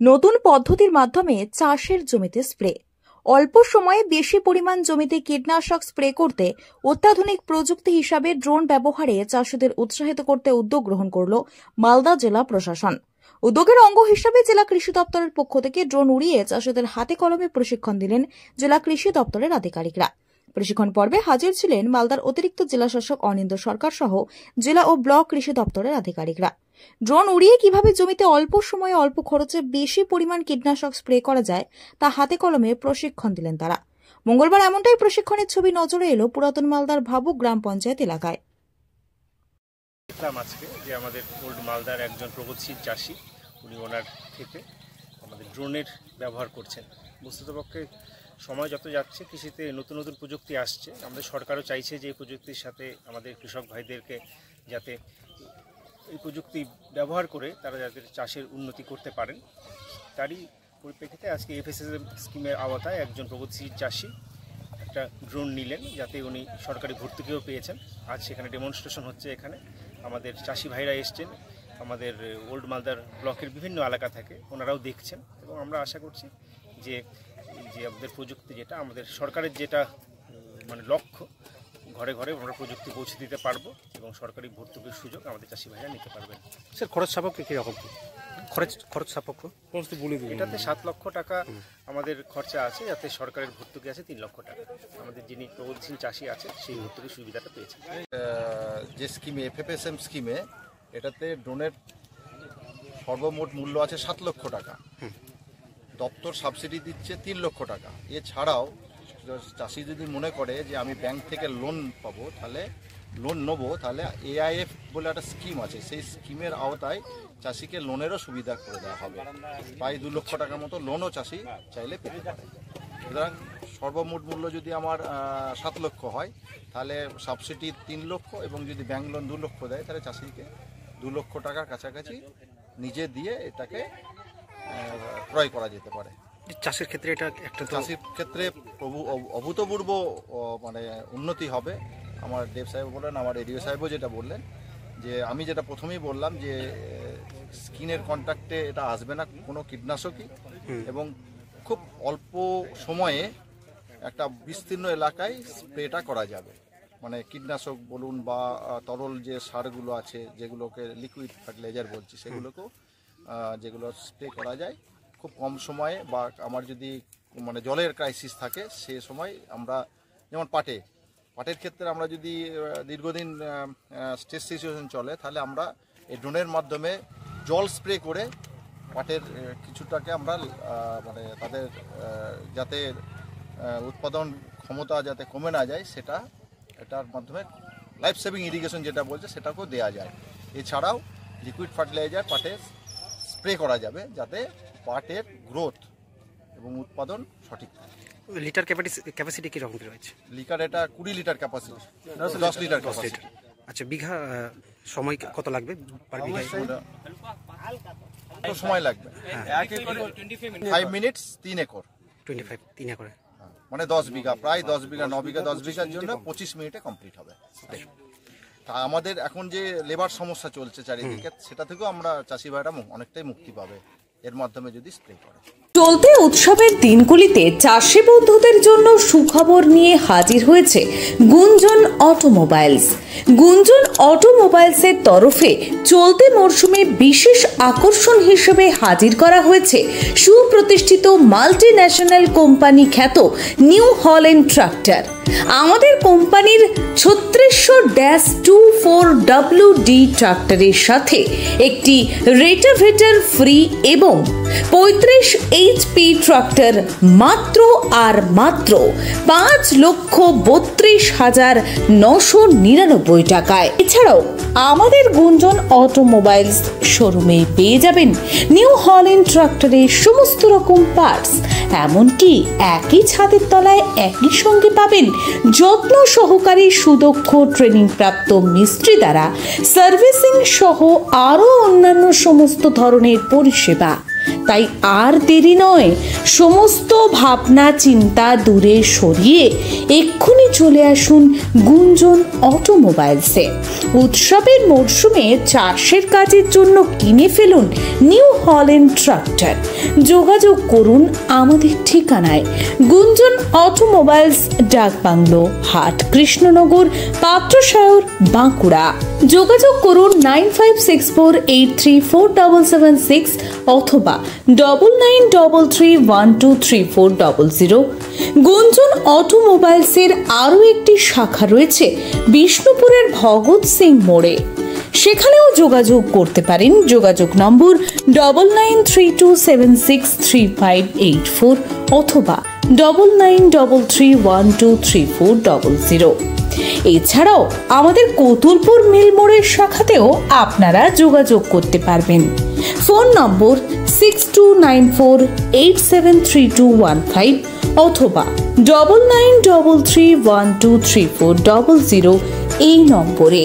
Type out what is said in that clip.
নতুন পদ্ধতির মাধ্যমে চাষের জমিতে স্প্রে। অল্প সময়ে বেশি পরিমাণ জমিতে কীটনাশক স্প্রে করতে অত্যাধুনিক প্রযুক্তি হিসাবে ড্রোন ব্যবহারে চাষিদের উৎসাহিত করতে উদ্যোগ গ্রহণ করল মালদা জেলা প্রশাসন। উদ্যোগের অঙ্গ হিসাবে জেলা কৃষি দপ্তরের পক্ষ থেকে ড্রোন উড়িয়ে চাষিদের হাতে কলমে প্রশিক্ষণ দিলেন জেলা কৃষি দপ্তরের আধিকারিকরা। প্রশিক্ষণ পর্বে হাজির ছিলেন মালদার অতিরিক্ত জেলাশাসক অনিন্দ্য সরকার সহ জেলা ও ব্লক কৃষি দপ্তরের আধিকারিকরা। ড্রোন উড়িয়ে কিভাবে জমিতে অল্প সময়ে অল্প খরচে বেশি পরিমাণ কীটনাশক স্প্রে করা যায় তা হাতে কলমে প্রশিক্ষণ দিলেন তারা। মঙ্গলবার এমনটাই প্রশিক্ষণের ছবি নজরে এলো পুরাতন মালদার ভাবুক গ্রাম পঞ্চায়েত এলাকায়। আজকে যে আমাদের ওল্ড মালদার একজন প্রগতিশীল চাষি, উনি ওনার ক্ষেতে আমাদের ড্রোনের ব্যবহার করছেন। বস্তুতপক্ষে সময় যত যাচ্ছে কৃষিতে নতুন নতুন প্রযুক্তি আসছে, আমাদের সরকারও চাইছে যে এই প্রযুক্তির সাথে আমাদের কৃষক ভাইদেরকে যাতে এই প্রযুক্তি ব্যবহার করে তারা যাতে চাষের উন্নতি করতে পারেন, তারই পরিপ্রেক্ষিতে আজকে FSSM স্কিমের আওতায় একজন প্রগতিশীল চাষি একটা ড্রোন নিলেন, যাতে উনি সরকারি ভর্তুকিও পেয়েছেন। আজ সেখানে ডেমনস্ট্রেশন হচ্ছে। এখানে আমাদের চাষি ভাইরা এসছেন, আমাদের ওল্ড মালদার ব্লকের বিভিন্ন এলাকা থেকে ওনারাও দেখছেন, এবং আমরা আশা করছি যে আমাদের প্রযুক্তি যেটা আমাদের সরকারের যেটা লক্ষ্য, ঘরে ঘরে আমরা প্রযুক্তি পৌঁছে দিতে পারবো এবং সরকারি ভর্তুকির সুযোগ আমাদের চাষি ভাইরা নিতে পারবেন। স্যার, খরচ সাপেক্ষ কীরকম খরচ সাপেক্ষ বলে দিন। এটাতে 7 লক্ষ টাকা আমাদের খরচা আছে, যাতে সরকারের ভর্তুকি আছে 3 লক্ষ টাকা। আমাদের যিনি প্রগতিশীল চাষি আছে সেই ভর্তুকির সুবিধাটা পেয়েছে। যে স্কিমে FSSM স্কিমে এটাতে ড্রোনের সর্বমোট মূল্য আছে 7 লক্ষ টাকা। দপ্তর সাবসিডি দিচ্ছে 3 লক্ষ টাকা। এছাড়াও চাষি যদি মনে করে যে আমি ব্যাংক থেকে লোন পাবো, তাহলে লোন নেবো, তাহলে AIF বলে একটা স্কিম আছে, সেই স্কিমের আওতায় চাষিকে লোনেরও সুবিধা করে দেওয়া হবে। প্রায় 2 লক্ষ টাকার মতো লোনও চাষি চাইলে পেতে পারে। সুতরাং সর্বমোট মূল্য যদি আমার 7 লক্ষ হয়, তাহলে সাবসিডি 3 লক্ষ, এবং যদি ব্যাংক লোন 2 লক্ষ দেয়, তাহলে চাষিকে 2 লক্ষ টাকার কাছাকাছি নিজে দিয়ে এটাকে ক্রয় করা যেতে পারে। চাষের ক্ষেত্রে এটা একটা চাষির ক্ষেত্রে অভূতপূর্ব উন্নতি হবে। আমার দেব সাহেব বললেন, আমার এডিও সাহেবও যেটা বললেন, যে আমি যেটা প্রথমেই বললাম যে স্কিনের কন্ট্যাক্টে এটা আসবে না কোনো কীটনাশকই, এবং খুব অল্প সময়ে একটা বিস্তীর্ণ এলাকায় স্প্রেটা করা যাবে। কীটনাশক বলুন বা তরল যে সারগুলো আছে, যেগুলোকে লিকুইড ফার্টিলাইজার বলছি, সেগুলোকেও যেগুলো স্প্রে করা যায় খুব কম সময়ে। বা আমার যদি জলের ক্রাইসিস থাকে, সে সময় আমরা যেমন পাটের ক্ষেত্রে আমরা যদি দীর্ঘদিন স্ট্রেস সিচুয়েশন চলে, তাহলে আমরা এই ড্রোনের মাধ্যমে জল স্প্রে করে পাটের কিছুটাকে আমরা তাদের যাতে উৎপাদন ক্ষমতা যাতে কমে না যায়, এটার মাধ্যমে লাইফ সেভিং ইরিগেশন যেটা বলছে সেটাকেও দেওয়া যায়। এছাড়াও লিকুইড ফার্টিলাইজার পাটে স্প্রে করা যাবে, যাতে পাটের গ্রোথ এবং উৎপাদন সঠিক থাকে। লিটার ক্যাপাসিটি কীরকম রয়েছে? লিটার এটা 20 লিটার ক্যাপাসিটি, 10 লিটার ক্যাপাসিটি। আচ্ছা, বিঘা সময় কত লাগবে? পার বিঘায় সময় লাগবে 5 মিনিটস 3 একর। 3 একরে 10 বিঘা, প্রায় 10 বিঘা, 9 বিঘা 10 বিঘার জন্য 25 মিনিটে কমপ্লিট হবে। তা আমাদের এখন যে লেবার সমস্যা চলছে চারিদিকে, সেটা থেকেও আমরা চাষি ভাইরা অনেকটাই মুক্তি পাবে এর মাধ্যমে যদি স্প্রে করে। চলতি উৎসবের দিনগুলিতে চাষি বন্ধুদের জন্য সুখবর নিয়ে হাজির হয়েছে গুঞ্জন অটোমোবাইলস। গুঞ্জন অটোমোবাইলসের তরফে চলতি মরশুমে বিশেষ আকর্ষণ হিসেবে হাজির করা হয়েছে সুপ্রতিষ্ঠিত মাল্টি ন্যাশনাল কোম্পানি খ্যাত নিউ হল্যান্ড ট্রাক্টর। আমাদের কোম্পানির 3624WD ট্রাক্টরের সাথে একটি রেটাভেটার ফ্রি এবং 35 HP ট্রাক্টর মাত্র 5,32,999 টাকায়। এছাড়াও আমাদের গুঞ্জন অটোমোবাইলস শোরুমে পেয়ে যাবেন নিউ হল্যান্ড ট্রাক্টরের সমস্ত রকম পার্টস, এমনকি একই ছাদের তলায় একই সঙ্গে পাবেন যত্ন সহকারী সুদক্ষ ট্রেনিং প্রাপ্ত মিস্ত্রি দ্বারা সার্ভিসিং সহ আরও অন্যান্য সমস্ত ধরনের পরিষেবা। তাই আর দেরি নয়, সমস্ত ভাবনা চিন্তা দূরে সরিয়ে এক্ষুনি চলে আসুন গুঞ্জন অটোমোবাইলসে। উৎসবের মরশুমে চাষের কাজের জন্য কিনে ফেলুন নিউ হল্যান্ড ট্রাক্টর। যোগাযোগ করুন আমাদের ঠিকানায়, গুঞ্জন অটোমোবাইলস, ডাকবাংলো, হাট, কৃষ্ণনগর, পাত্রসায়র, বাঁকুড়া। যোগাযোগ করুন 9564834776 অথবা 9933123400। গুঞ্জন অটোমোবাইলসের আরও একটি শাখা রয়েছে বিষ্ণুপুরের ভগৎ সিং মোড়ে, সেখানেও যোগাযোগ করতে পারেন। যোগাযোগ নম্বর 9932763584 অথবা 9933123400। এছাড়াও আমাদের কতুলপুর মিল মোড়ের শাখাতেও আপনারা যোগাযোগ করতে পারবেন। ফোন নম্বর 6294873215 অথবা 9933123400 এই নম্বরে।